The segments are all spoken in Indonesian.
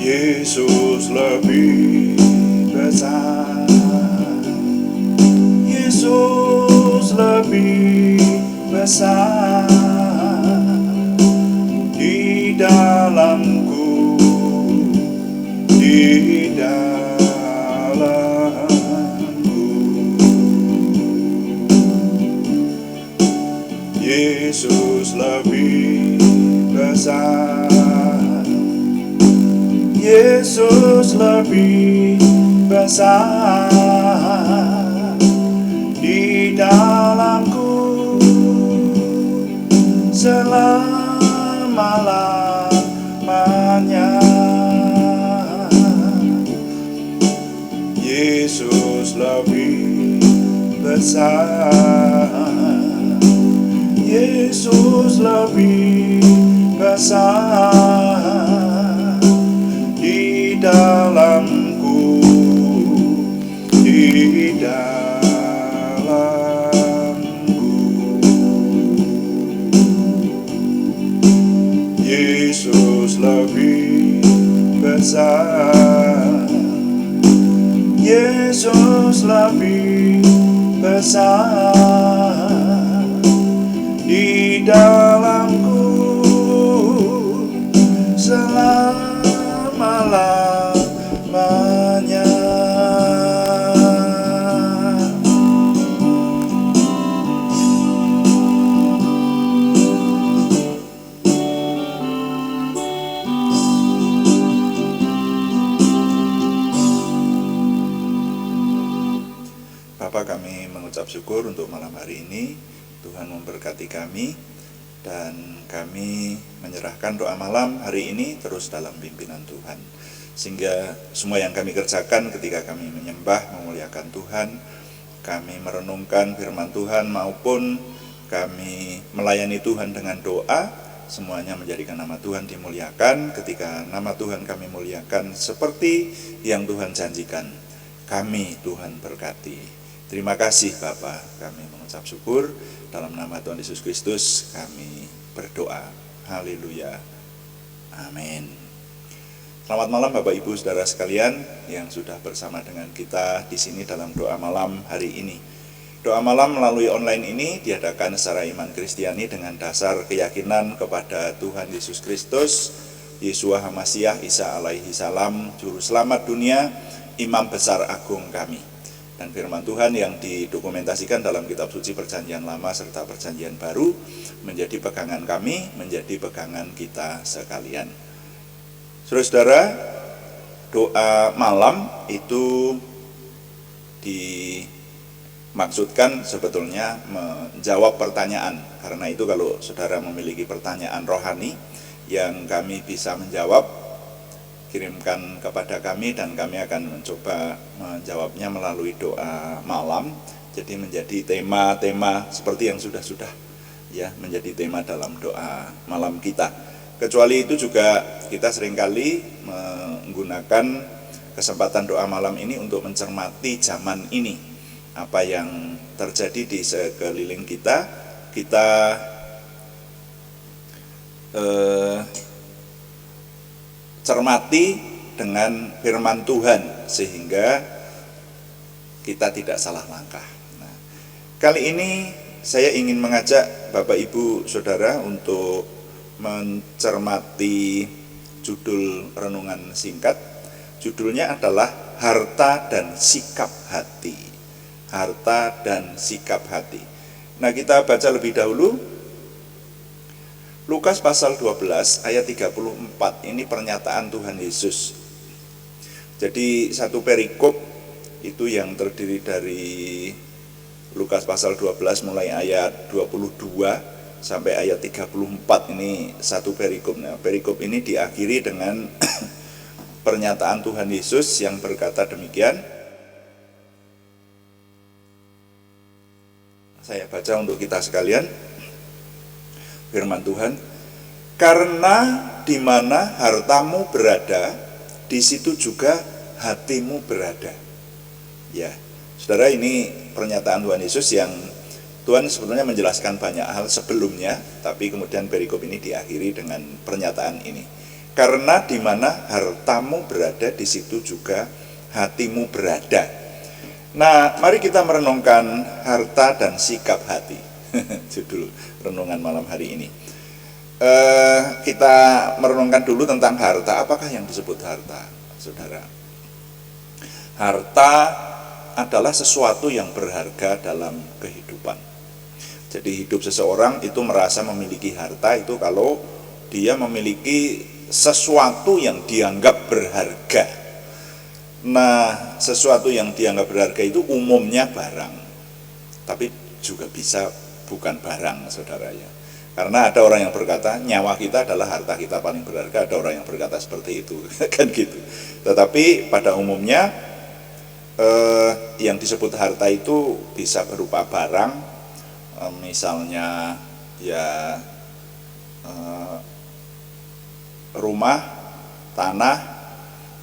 Yesus lebih besar, Yesus lebih besar di dalamku, di dalamku. Yesus lebih besar, Yesus lebih besar di dalamku selama-lamanya. Yesus lebih besar, Yesus lebih besar di dalamku, di dalamku. Yesus lebih besar, Yesus lebih besar di dalamku selama-lamanya. Bapa, kami mengucap syukur untuk malam hari ini. Tuhan memberkati kami, dan kami menyerahkan doa malam hari ini terus dalam pimpinan Tuhan, sehingga semua yang kami kerjakan ketika kami menyembah, memuliakan Tuhan, kami merenungkan firman Tuhan, maupun kami melayani Tuhan dengan doa, semuanya menjadikan nama Tuhan dimuliakan. Ketika nama Tuhan kami muliakan seperti yang Tuhan janjikan, kami Tuhan berkati. Terima kasih Bapa, kami mengucap syukur. Dalam nama Tuhan Yesus Kristus kami berdoa. Haleluya. Amin. Selamat malam Bapak Ibu Saudara sekalian yang sudah bersama dengan kita di sini dalam doa malam hari ini. Doa malam melalui online ini diadakan secara iman Kristiani dengan dasar keyakinan kepada Tuhan Yesus Kristus, Yeshua HaMasyiah, Isa alaihi salam, Juru Selamat dunia, Imam Besar Agung kami. Dan firman Tuhan yang didokumentasikan dalam kitab suci Perjanjian Lama serta Perjanjian Baru menjadi pegangan kami, menjadi pegangan kita sekalian. Saudara-saudara, doa malam itu dimaksudkan sebetulnya menjawab pertanyaan. Karena itu kalau saudara memiliki pertanyaan rohani yang kami bisa menjawab, kirimkan kepada kami dan kami akan mencoba menjawabnya melalui doa malam. Jadi menjadi tema-tema seperti yang sudah ya, menjadi tema dalam doa malam kita. Kecuali itu juga kita seringkali menggunakan kesempatan doa malam ini untuk mencermati zaman ini. Apa yang terjadi di sekeliling kita, cermati dengan firman Tuhan sehingga kita tidak salah langkah. Nah, kali ini saya ingin mengajak Bapak Ibu Saudara untuk mencermati judul renungan singkat. Judulnya adalah Harta dan Sikap Hati. Harta dan Sikap Hati. Nah, kita baca lebih dahulu Lukas pasal 12 ayat 34, ini pernyataan Tuhan Yesus. Jadi satu perikop itu yang terdiri dari Lukas pasal 12 mulai ayat 22 sampai ayat 34, ini satu perikop. Nah, perikop ini diakhiri dengan pernyataan Tuhan Yesus yang berkata demikian. Saya baca untuk kita sekalian. Firman Tuhan, karena di mana hartamu berada, di situ juga hatimu berada. Ya, saudara, ini pernyataan Tuhan Yesus yang Tuhan sebetulnya menjelaskan banyak hal sebelumnya, tapi kemudian perikop ini diakhiri dengan pernyataan ini. Karena di mana hartamu berada, di situ juga hatimu berada. Nah, mari kita merenungkan harta dan sikap hati. Judul renungan malam hari ini. Kita merenungkan dulu tentang harta. Apakah yang disebut harta, saudara? Harta adalah sesuatu yang berharga dalam kehidupan. Jadi hidup seseorang itu merasa memiliki harta itu kalau dia memiliki sesuatu yang dianggap berharga. Nah, sesuatu yang dianggap berharga itu umumnya barang, tapi juga bisa bukan barang, saudara ya. Karena ada orang yang berkata nyawa kita adalah harta kita paling berharga, ada orang yang berkata seperti itu, kan gitu. Tetapi pada umumnya yang disebut harta itu bisa berupa barang, misalnya ya rumah, tanah,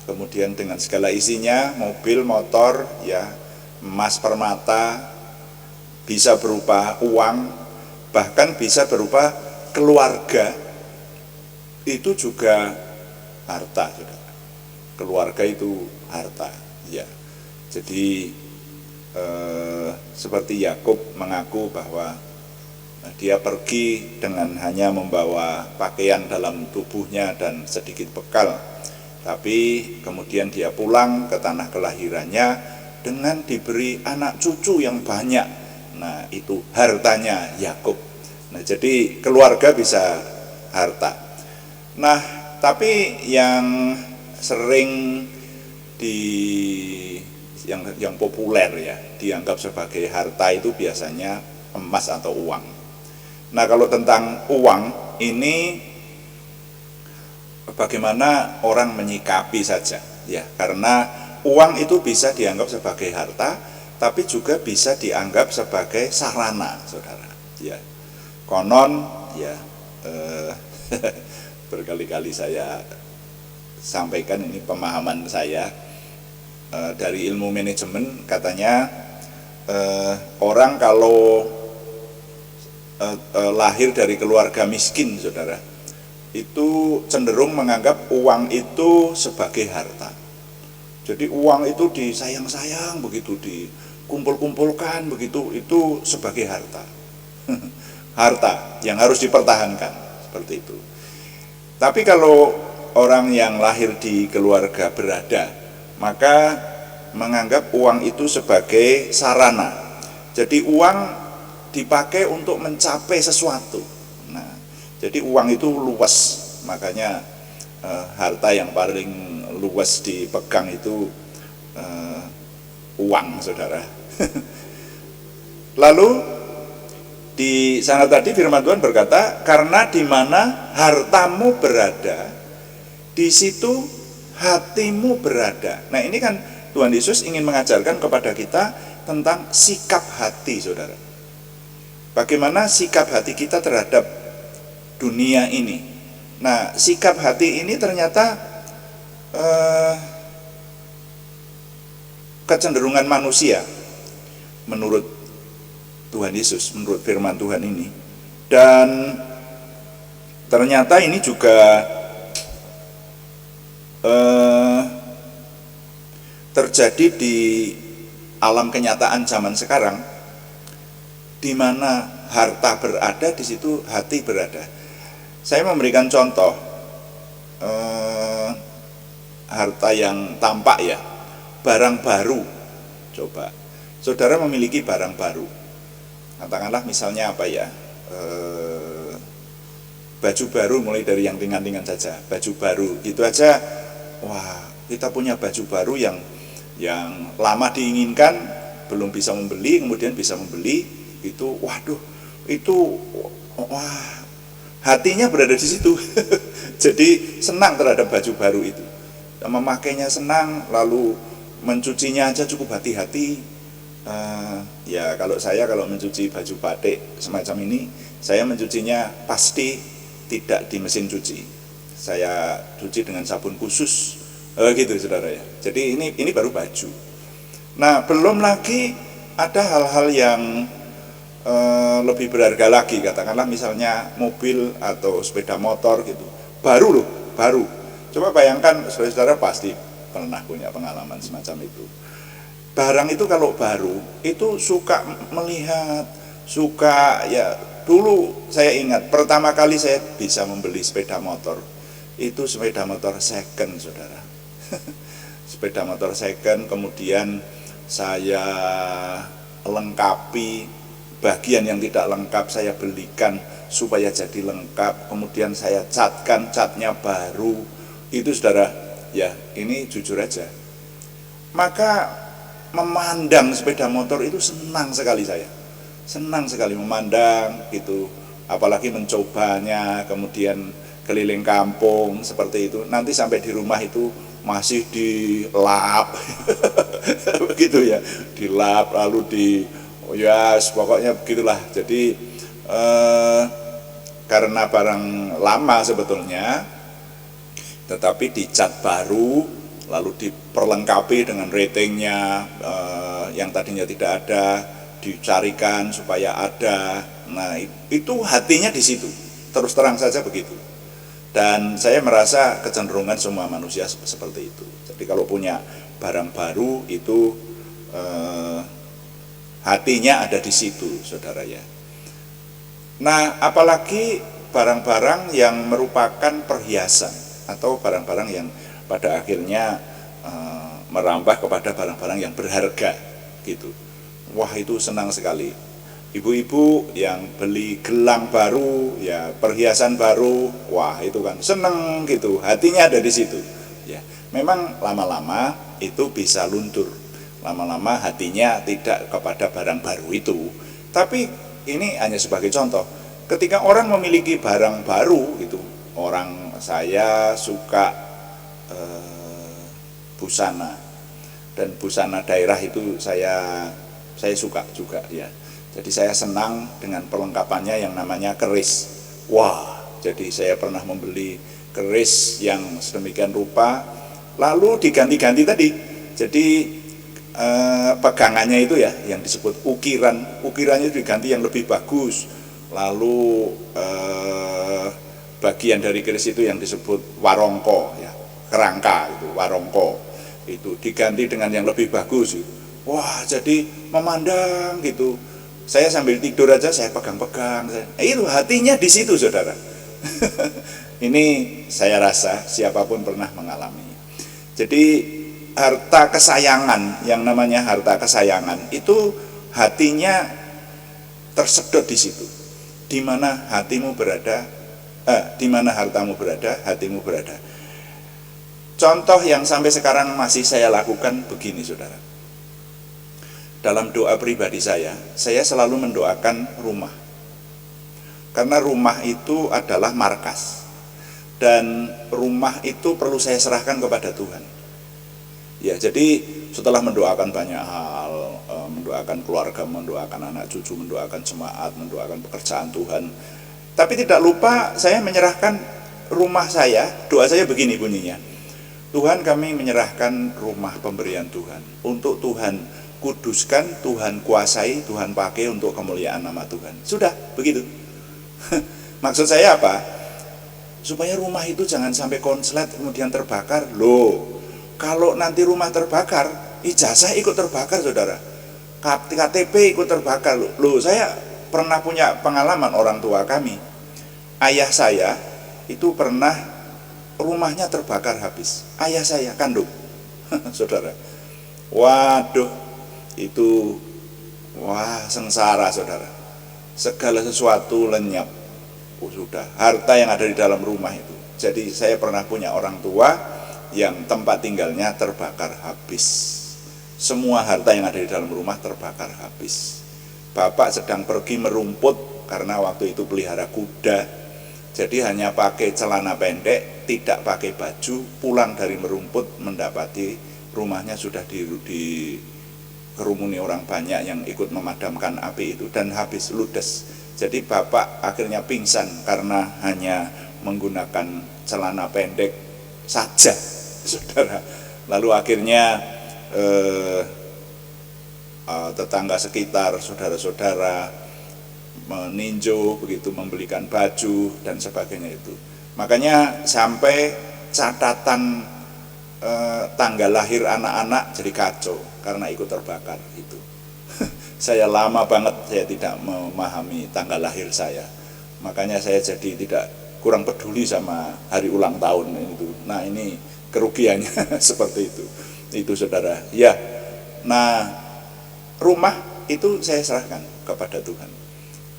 kemudian dengan segala isinya, mobil, motor, ya, emas, permata, bisa berupa uang, bahkan bisa berupa keluarga. Itu juga harta, saudara. Keluarga itu harta, ya. Jadi seperti Yakub mengaku bahwa dia pergi dengan hanya membawa pakaian dalam tubuhnya dan sedikit bekal, tapi kemudian dia pulang ke tanah kelahirannya dengan diberi anak cucu yang banyak. Nah, itu hartanya Yakub. Nah, jadi keluarga bisa harta. Nah, tapi yang sering yang populer ya dianggap sebagai harta itu biasanya emas atau uang. Nah, kalau tentang uang ini bagaimana orang menyikapi saja ya, karena uang itu bisa dianggap sebagai harta, tapi juga bisa dianggap sebagai sarana, saudara. Ya, konon ya berkali-kali saya sampaikan ini pemahaman saya dari ilmu manajemen, katanya orang kalau lahir dari keluarga miskin, saudara, itu cenderung menganggap uang itu sebagai harta. Jadi uang itu disayang-sayang begitu, dikumpul-kumpulkan begitu, itu sebagai harta. Harta yang harus dipertahankan, seperti itu. Tapi kalau orang yang lahir di keluarga berada, maka menganggap uang itu sebagai sarana. Jadi uang dipakai untuk mencapai sesuatu. Nah, jadi uang itu luas, makanya harta yang paling luas dipegang itu uang, saudara. Lalu di sana tadi firman Tuhan berkata, karena di mana hartamu berada, di situ hatimu berada. Nah, ini kan Tuhan Yesus ingin mengajarkan kepada kita tentang sikap hati, saudara. Bagaimana sikap hati kita terhadap dunia ini. Nah, sikap hati ini ternyata kecenderungan manusia menurut Tuhan Yesus, menurut firman Tuhan ini. Dan ternyata ini juga terjadi di alam kenyataan zaman sekarang, di mana harta berada, di situ hati berada. Saya memberikan contoh harta yang tampak ya, barang baru. Coba, saudara memiliki barang baru, katakanlah misalnya apa ya, baju baru, mulai dari yang ringan-ringan saja, baju baru, gitu aja. Wah, kita punya baju baru yang lama diinginkan, belum bisa membeli, kemudian bisa membeli. Itu waduh, itu wah, hatinya berada di situ. Jadi senang terhadap baju baru itu, memakainya senang, lalu mencucinya aja cukup hati-hati. Ya kalau mencuci baju batik semacam ini, saya mencucinya pasti tidak di mesin cuci, saya cuci dengan sabun khusus, gitu, saudara ya. Jadi ini baru baju. Nah, belum lagi ada hal-hal yang lebih berharga lagi, katakanlah misalnya mobil atau sepeda motor gitu, baru loh, baru. Coba bayangkan, saudara-saudara pasti pernah punya pengalaman semacam itu. Barang itu kalau baru, itu suka melihat, suka ya. Dulu saya ingat, pertama kali saya bisa membeli sepeda motor, itu sepeda motor second, saudara. Sepeda motor second, kemudian saya lengkapi, bagian yang tidak lengkap saya belikan supaya jadi lengkap, kemudian saya catkan, catnya baru. Itu saudara, ya ini jujur aja, maka memandang sepeda motor itu senang sekali saya, senang sekali memandang itu, apalagi mencobanya, kemudian keliling kampung seperti itu, nanti sampai di rumah itu masih dilap begitu ya, dilap lalu ya pokoknya begitulah. Jadi karena barang lama sebetulnya, tetapi dicat baru, lalu diperlengkapi dengan ratingnya yang tadinya tidak ada, dicarikan supaya ada. Nah itu hatinya di situ, terus terang saja begitu. Dan saya merasa kecenderungan semua manusia seperti itu. Jadi kalau punya barang baru itu hatinya ada di situ, saudara ya. Nah, apalagi barang-barang yang merupakan perhiasan atau barang-barang yang pada akhirnya merambah kepada barang-barang yang berharga gitu. Wah, itu senang sekali. Ibu-ibu yang beli gelang baru, ya perhiasan baru, wah itu kan seneng gitu, hatinya ada di situ. Ya, memang lama-lama itu bisa luntur, lama-lama hatinya tidak kepada barang baru itu. Tapi ini hanya sebagai contoh. Ketika orang memiliki barang baru itu, saya suka busana, dan busana daerah itu saya suka juga ya. Jadi saya senang dengan perlengkapannya yang namanya keris. Wah, jadi saya pernah membeli keris yang sedemikian rupa, lalu diganti-ganti tadi. Jadi pegangannya itu ya, yang disebut ukirannya diganti yang lebih bagus. Lalu bagian dari keris itu yang disebut warongko, ya, kerangka itu warongko, itu diganti dengan yang lebih bagus. Wah, jadi memandang gitu. Saya sambil tidur aja saya pegang-pegang. Itu hatinya di situ, saudara. Ini saya rasa siapapun pernah mengalami. Jadi harta kesayangan, yang namanya harta kesayangan itu hatinya tersedot di situ. Di mana hatimu berada, di mana hartamu berada, hatimu berada. Contoh yang sampai sekarang masih saya lakukan begini, saudara. Dalam doa pribadi saya selalu mendoakan rumah. Karena rumah itu adalah markas. Dan rumah itu perlu saya serahkan kepada Tuhan. Ya, jadi setelah mendoakan banyak hal, mendoakan keluarga, mendoakan anak cucu, mendoakan jemaat, mendoakan pekerjaan Tuhan, tapi tidak lupa saya menyerahkan rumah saya. Doa saya begini bunyinya: Tuhan, kami menyerahkan rumah pemberian Tuhan untuk Tuhan kuduskan, Tuhan kuasai, Tuhan pakai untuk kemuliaan nama Tuhan. Sudah, begitu. Maksud saya apa? Supaya rumah itu jangan sampai konslet kemudian terbakar. Loh, kalau nanti rumah terbakar, ijazah ikut terbakar, saudara. KTP ikut terbakar. Loh, saya pernah punya pengalaman orang tua kami. Ayah saya itu pernah rumahnya terbakar habis. Ayah saya kandung. Saudara. Waduh. Itu wah sengsara, saudara. Segala sesuatu lenyap. Sudah, harta yang ada di dalam rumah itu. Jadi saya pernah punya orang tua yang tempat tinggalnya terbakar habis. Semua harta yang ada di dalam rumah terbakar habis. Bapak sedang pergi merumput karena waktu itu pelihara kuda. Jadi hanya pakai celana pendek, tidak pakai baju, pulang dari merumput mendapati rumahnya sudah kerumuni orang banyak yang ikut memadamkan api itu dan habis ludes. Jadi bapak akhirnya pingsan karena hanya menggunakan celana pendek saja, saudara. Lalu akhirnya tetangga sekitar, saudara-saudara meninjau begitu, membelikan baju dan sebagainya itu. Makanya sampai catatan tanggal lahir anak-anak jadi kacau karena ikut terbakar itu. Saya lama banget saya tidak memahami tanggal lahir saya, makanya saya jadi tidak kurang peduli sama hari ulang tahun itu. Nah ini kerugiannya seperti itu saudara ya. Nah rumah itu saya serahkan kepada Tuhan,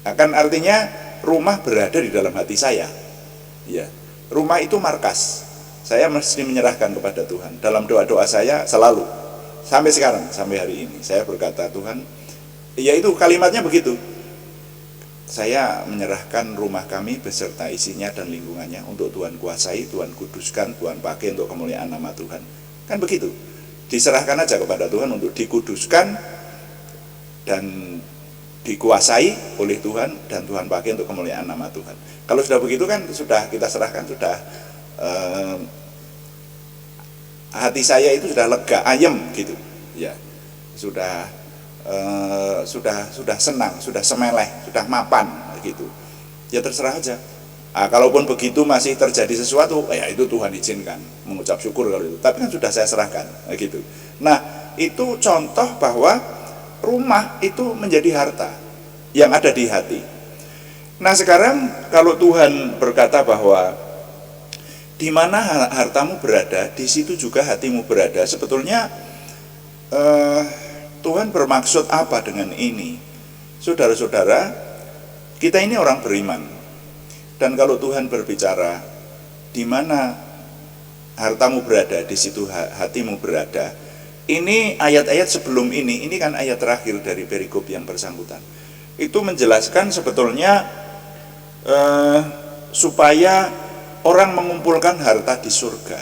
akan artinya rumah berada di dalam hati saya ya. Rumah itu markas, saya mesti menyerahkan kepada Tuhan. Dalam doa-doa saya selalu sampai sekarang, sampai hari ini saya berkata, Tuhan, yaitu kalimatnya begitu, saya menyerahkan rumah kami beserta isinya dan lingkungannya untuk Tuhan kuasai, Tuhan kuduskan, Tuhan pakai untuk kemuliaan nama Tuhan. Kan begitu, diserahkan aja kepada Tuhan untuk dikuduskan dan dikuasai oleh Tuhan, dan Tuhan pakai untuk kemuliaan nama Tuhan. Kalau sudah begitu kan sudah kita serahkan, sudah hati saya itu sudah lega, ayem gitu ya, sudah senang, sudah semeleh, sudah mapan gitu. Ya terserah aja. Nah, kalaupun begitu masih terjadi sesuatu, ya itu Tuhan izinkan, mengucap syukur kalau itu. Tapi kan sudah saya serahkan gitu. Nah, itu contoh bahwa rumah itu menjadi harta yang ada di hati. Nah, sekarang kalau Tuhan berkata bahwa di mana hartamu berada, di situ juga hatimu berada. Sebetulnya Tuhan bermaksud apa dengan ini? Saudara-saudara, kita ini orang beriman. Dan kalau Tuhan berbicara, di mana hartamu berada, di situ hatimu berada. Ini ayat-ayat sebelum ini kan ayat terakhir dari perikop yang bersangkutan. Itu menjelaskan sebetulnya supaya orang mengumpulkan harta di surga.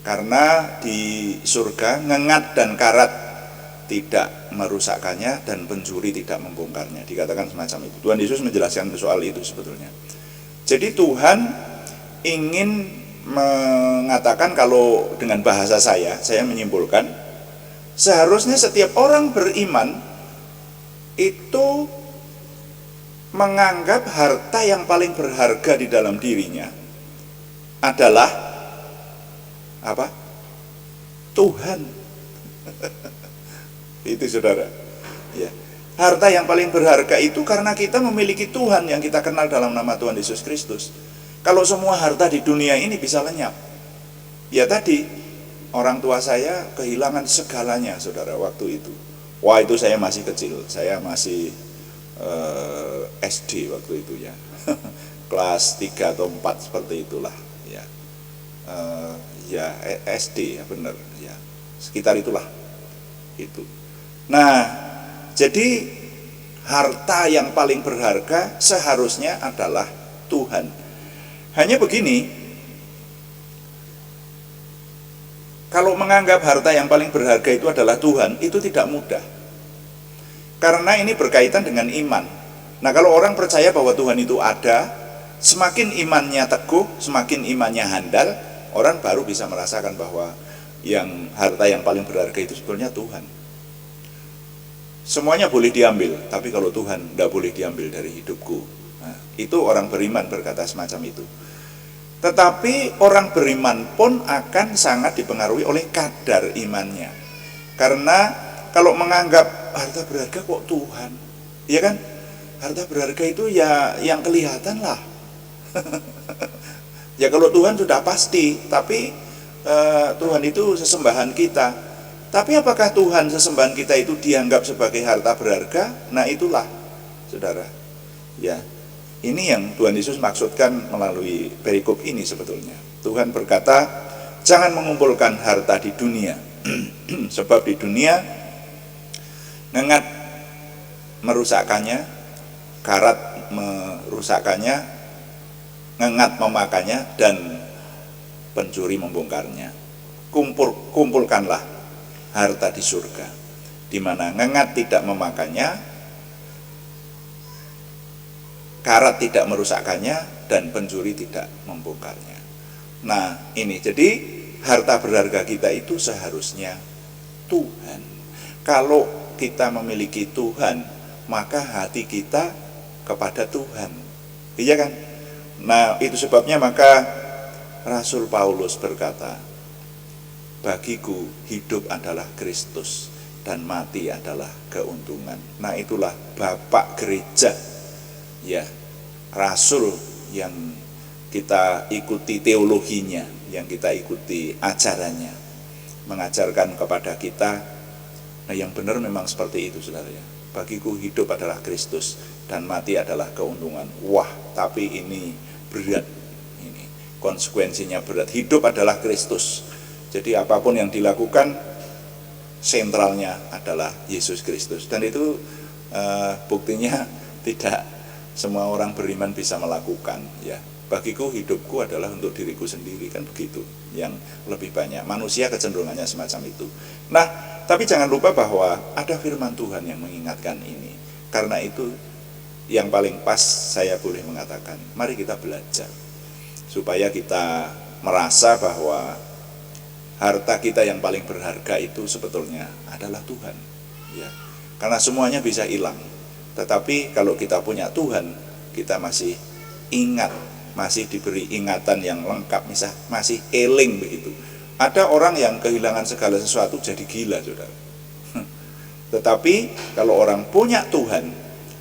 Karena di surga ngengat dan karat tidak merusakkannya dan pencuri tidak membongkarnya. Dikatakan semacam itu. Tuhan Yesus menjelaskan soal itu sebetulnya. Jadi Tuhan ingin mengatakan, kalau dengan bahasa saya menyimpulkan, seharusnya setiap orang beriman itu menganggap harta yang paling berharga di dalam dirinya adalah apa? Tuhan. Itu saudara ya. Harta yang paling berharga itu karena kita memiliki Tuhan yang kita kenal dalam nama Tuhan Yesus Kristus. Kalau semua harta di dunia ini bisa lenyap, ya tadi orang tua saya kehilangan segalanya saudara waktu itu. Wah, itu saya masih kecil, saya masih SD waktu itu ya. Kelas 3 atau 4 seperti itulah ya. Ya SD ya, benar ya, sekitar itulah itu. Nah, jadi harta yang paling berharga seharusnya adalah Tuhan. Hanya begini, kalau menganggap harta yang paling berharga itu adalah Tuhan, itu tidak mudah. Karena ini berkaitan dengan iman. Nah, kalau orang percaya bahwa Tuhan itu ada, semakin imannya teguh, semakin imannya handal, orang baru bisa merasakan bahwa harta yang paling berharga itu sebetulnya Tuhan. Semuanya boleh diambil, tapi kalau Tuhan tidak boleh diambil dari hidupku. Nah, itu orang beriman berkata semacam itu. Tetapi orang beriman pun akan sangat dipengaruhi oleh kadar imannya. Karena kalau menganggap harta berharga kok Tuhan, ya kan? Harta berharga itu ya yang kelihatan lah. Ya kalau Tuhan sudah pasti, tapi Tuhan itu sesembahan kita. Tapi apakah Tuhan sesembahan kita itu dianggap sebagai harta berharga? Nah itulah, saudara. Ya, ini yang Tuhan Yesus maksudkan melalui perikop ini sebetulnya. Tuhan berkata, jangan mengumpulkan harta di dunia, sebab di dunia ngengat merusakkannya, karat merusakkannya, ngengat memakannya, dan pencuri membongkarnya. Kumpulkanlah harta di surga, di mana ngengat tidak memakannya, karat tidak merusakkannya, dan pencuri tidak membongkarnya. Nah ini, jadi harta berharga kita itu seharusnya Tuhan. Kalau kita memiliki Tuhan, maka hati kita kepada Tuhan, iya kan? Nah itu sebabnya maka Rasul Paulus berkata, bagiku hidup adalah Kristus dan mati adalah keuntungan. Nah, itulah Bapak Gereja, ya, rasul yang kita ikuti teologinya, yang kita ikuti ajarannya, mengajarkan kepada kita. Nah, yang benar memang seperti itu, saudara ya. Bagiku hidup adalah Kristus dan mati adalah keuntungan. Wah, tapi ini berat, ini konsekuensinya berat. Hidup adalah Kristus, jadi apapun yang dilakukan sentralnya adalah Yesus Kristus, dan itu buktinya tidak semua orang beriman bisa melakukan, ya. Bagiku hidupku adalah untuk diriku sendiri, kan begitu. Yang lebih banyak manusia kecenderungannya semacam itu. Nah, tapi jangan lupa bahwa ada firman Tuhan yang mengingatkan ini. Karena itu yang paling pas saya boleh mengatakan, mari kita belajar supaya kita merasa bahwa harta kita yang paling berharga itu sebetulnya adalah Tuhan, ya. Karena semuanya bisa hilang, tetapi kalau kita punya Tuhan, kita masih ingat, masih diberi ingatan yang lengkap, masih eling begitu. Ada orang yang kehilangan segala sesuatu jadi gila, saudara. Tetapi kalau orang punya Tuhan,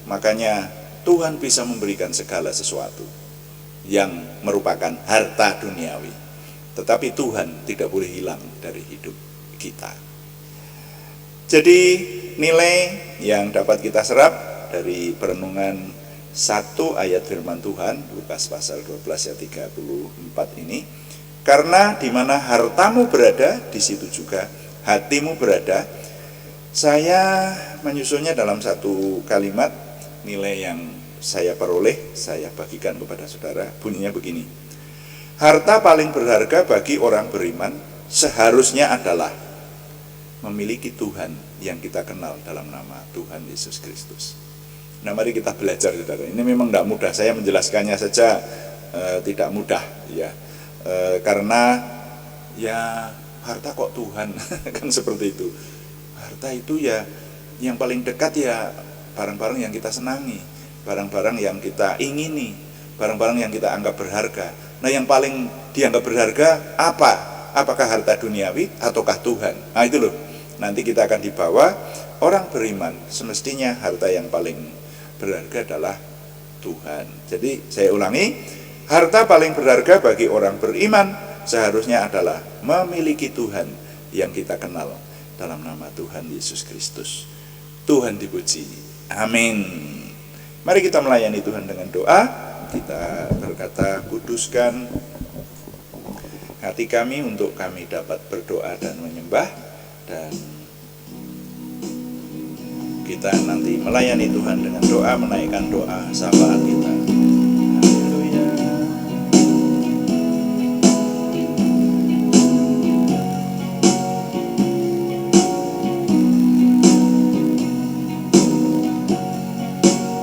makanya Tuhan bisa memberikan segala sesuatu yang merupakan harta duniawi. Tetapi Tuhan tidak boleh hilang dari hidup kita. Jadi nilai yang dapat kita serap dari perenungan satu ayat firman Tuhan, Lukas pasal 12 ayat 34 ini, karena di mana hartamu berada, di situ juga hatimu berada. Saya menyusunnya dalam satu kalimat, nilai yang saya peroleh, saya bagikan kepada saudara, bunyinya begini. Harta paling berharga bagi orang beriman seharusnya adalah memiliki Tuhan yang kita kenal dalam nama Tuhan Yesus Kristus. Nah, mari kita belajar, saudara. Ini memang tidak mudah, saya menjelaskannya saja tidak mudah, ya. Karena ya harta kok Tuhan, kan seperti itu. Harta itu ya yang paling dekat, ya barang-barang yang kita senangi, barang-barang yang kita ingini, barang-barang yang kita anggap berharga. Nah, yang paling dianggap berharga apa? Apakah harta duniawi ataukah Tuhan? Nah, itu loh. Nanti kita akan dibawa, orang beriman semestinya harta yang paling berharga adalah Tuhan. Jadi saya ulangi, harta paling berharga bagi orang beriman seharusnya adalah memiliki Tuhan yang kita kenal dalam nama Tuhan Yesus Kristus. Tuhan dipuji. Amin. Mari kita melayani Tuhan dengan doa. Kita berkata, kuduskan hati kami untuk kami dapat berdoa dan menyembah, dan kita nanti melayani Tuhan dengan doa, menaikkan doa syafaat kita. Haleluya.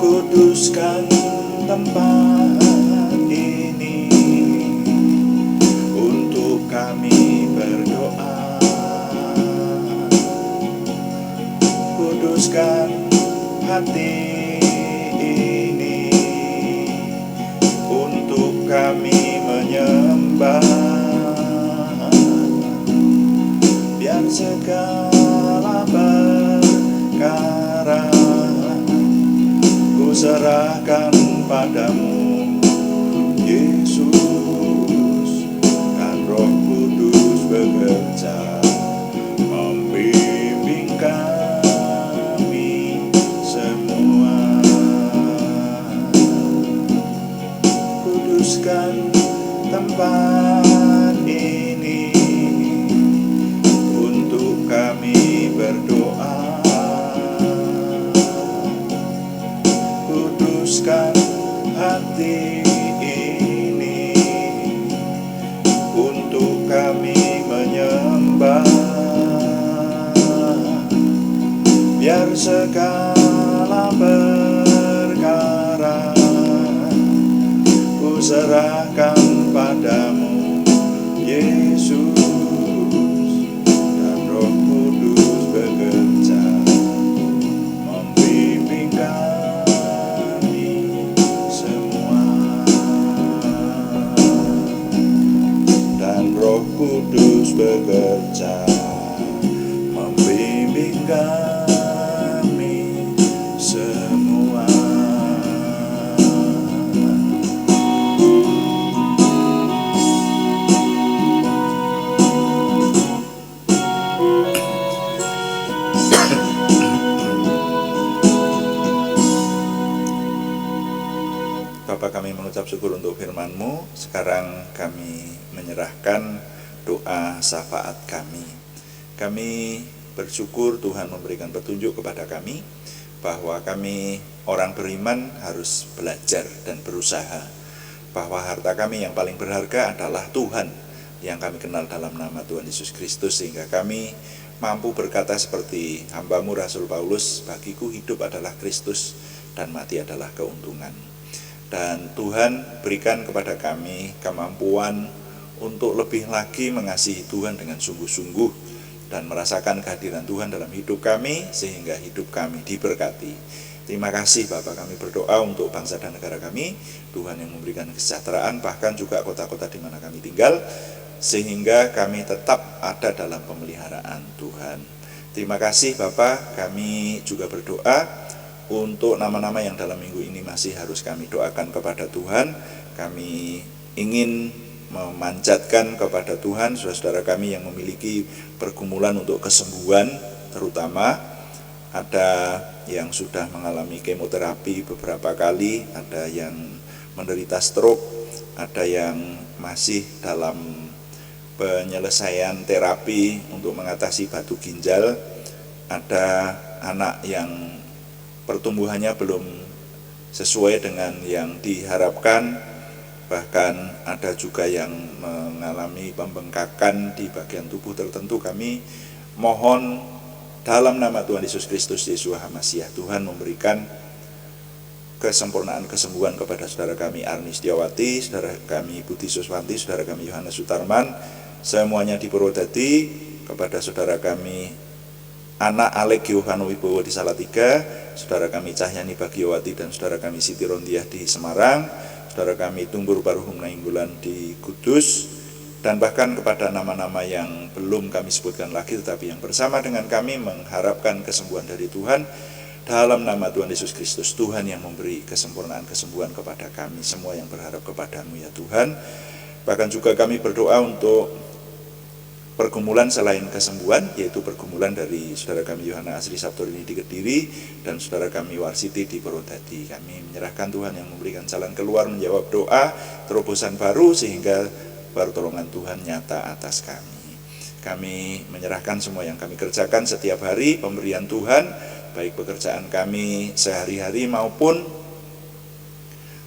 Kuduskan tempat ini untuk kami berdoa. Kuduskan hati ini untuk kami menyembah. Biar segala perkara ku serahkan padamu, Yesus. Dan Roh Kudus bekerja membimbing kami semua. Kuduskan tempat ini untuk kami berdoa. Kuduskan hati ini untuk kami menyembah. Biar segala perkara ku serahkan padamu, Yesus. Dan Roh Kudus bekerja membimbing kami semua. Kudus bekerja membimbing kami semua. Bapa, kami mengucap syukur untuk firman-Mu. Sekarang kami menyerahkan doa syafaat kami. Kami bersyukur Tuhan memberikan petunjuk kepada kami bahwa kami orang beriman harus belajar dan berusaha, bahwa harta kami yang paling berharga adalah Tuhan yang kami kenal dalam nama Tuhan Yesus Kristus, sehingga kami mampu berkata seperti hamba-Mu Rasul Paulus, bagiku hidup adalah Kristus dan mati adalah keuntungan. Dan Tuhan berikan kepada kami kemampuan untuk lebih lagi mengasihi Tuhan dengan sungguh-sungguh dan merasakan kehadiran Tuhan dalam hidup kami, sehingga hidup kami diberkati. Terima kasih Bapa, kami berdoa untuk bangsa dan negara kami, Tuhan yang memberikan kesejahteraan, bahkan juga kota-kota di mana kami tinggal, sehingga kami tetap ada dalam pemeliharaan Tuhan. Terima kasih Bapa, kami juga berdoa untuk nama-nama yang dalam minggu ini masih harus kami doakan kepada Tuhan. Kami ingin memanjatkan kepada Tuhan saudara-saudara kami yang memiliki pergumulan untuk kesembuhan, terutama ada yang sudah mengalami kemoterapi beberapa kali, ada yang menderita stroke, ada yang masih dalam penyelesaian terapi untuk mengatasi batu ginjal, ada anak yang pertumbuhannya belum sesuai dengan yang diharapkan, bahkan ada juga yang mengalami pembengkakan di bagian tubuh tertentu. Kami mohon dalam nama Tuhan Yesus Kristus Yeshua HaMasyiah, Tuhan memberikan kesempurnaan kesembuhan kepada saudara kami Arni Setiawati, saudara kami Budi Suswanti, saudara kami Yohanes Sutarman, semuanya di Purwodadi, kepada saudara kami anak Alek Giovanno Wibowo di Salatiga, saudara kami Cahyani Bagiowati dan saudara kami Siti Rondiah di Semarang, saudara kami Tunggur Baruhum Nainggolan di Kudus, dan bahkan kepada nama-nama yang belum kami sebutkan lagi tetapi yang bersama dengan kami mengharapkan kesembuhan dari Tuhan. Dalam nama Tuhan Yesus Kristus, Tuhan yang memberi kesempurnaan kesembuhan kepada kami semua yang berharap kepada-Mu ya Tuhan. Bahkan juga kami berdoa untuk pergumulan selain kesembuhan, yaitu pergumulan dari saudara kami Yohana Asri Sabtorini di Kediri dan saudara kami Warsiti di Purwodadi. Kami menyerahkan Tuhan yang memberikan jalan keluar, menjawab doa, terobosan baru, sehingga pertolongan Tuhan nyata atas kami. Kami menyerahkan semua yang kami kerjakan setiap hari, pemberian Tuhan, baik pekerjaan kami sehari-hari maupun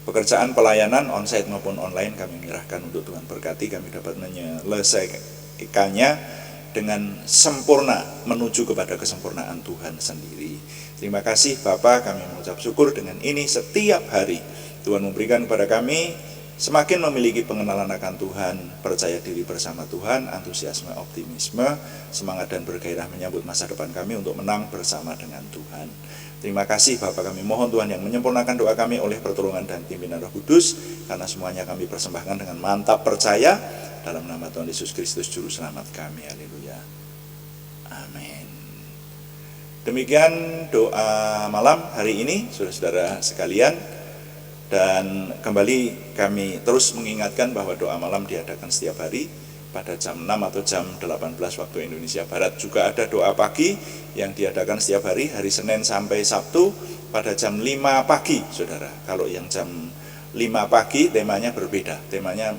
pekerjaan pelayanan onsite maupun online, kami menyerahkan untuk Tuhan berkati, kami dapat menyelesaikannya dengan sempurna menuju kepada kesempurnaan Tuhan sendiri. Terima kasih Bapa, kami mengucap syukur dengan ini setiap hari Tuhan memberikan kepada kami semakin memiliki pengenalan akan Tuhan, percaya diri bersama Tuhan, antusiasme, optimisme, semangat dan bergairah menyambut masa depan kami untuk menang bersama dengan Tuhan. Terima kasih Bapa, kami mohon Tuhan yang menyempurnakan doa kami oleh pertolongan dan pimpinan Roh Kudus, karena semuanya kami persembahkan dengan mantap percaya dalam nama Tuhan Yesus Kristus Juru Selamat kami. Haleluya. Amin. Demikian doa malam hari ini saudara-saudara sekalian, dan kembali kami terus mengingatkan bahwa doa malam diadakan setiap hari pada jam 6 atau jam 18 waktu Indonesia Barat. Juga ada doa pagi yang diadakan setiap hari, hari Senin sampai Sabtu pada jam 5 pagi saudara. Kalau yang jam 5 pagi temanya berbeda, temanya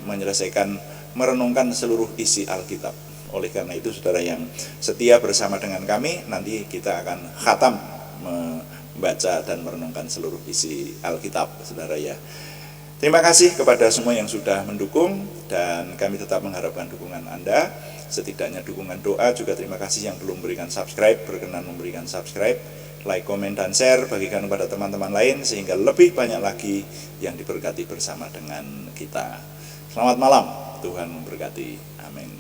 merenungkan seluruh isi Alkitab. Oleh karena itu saudara yang setia bersama dengan kami, nanti kita akan khatam membaca dan merenungkan seluruh isi Alkitab saudara ya. Terima kasih kepada semua yang sudah mendukung, dan kami tetap mengharapkan dukungan Anda, setidaknya dukungan doa. Juga terima kasih yang belum memberikan subscribe, berkenan memberikan subscribe, like, komen, dan share, bagikan kepada teman-teman lain sehingga lebih banyak lagi yang diberkati bersama dengan kita. Selamat malam, Tuhan memberkati. Amin.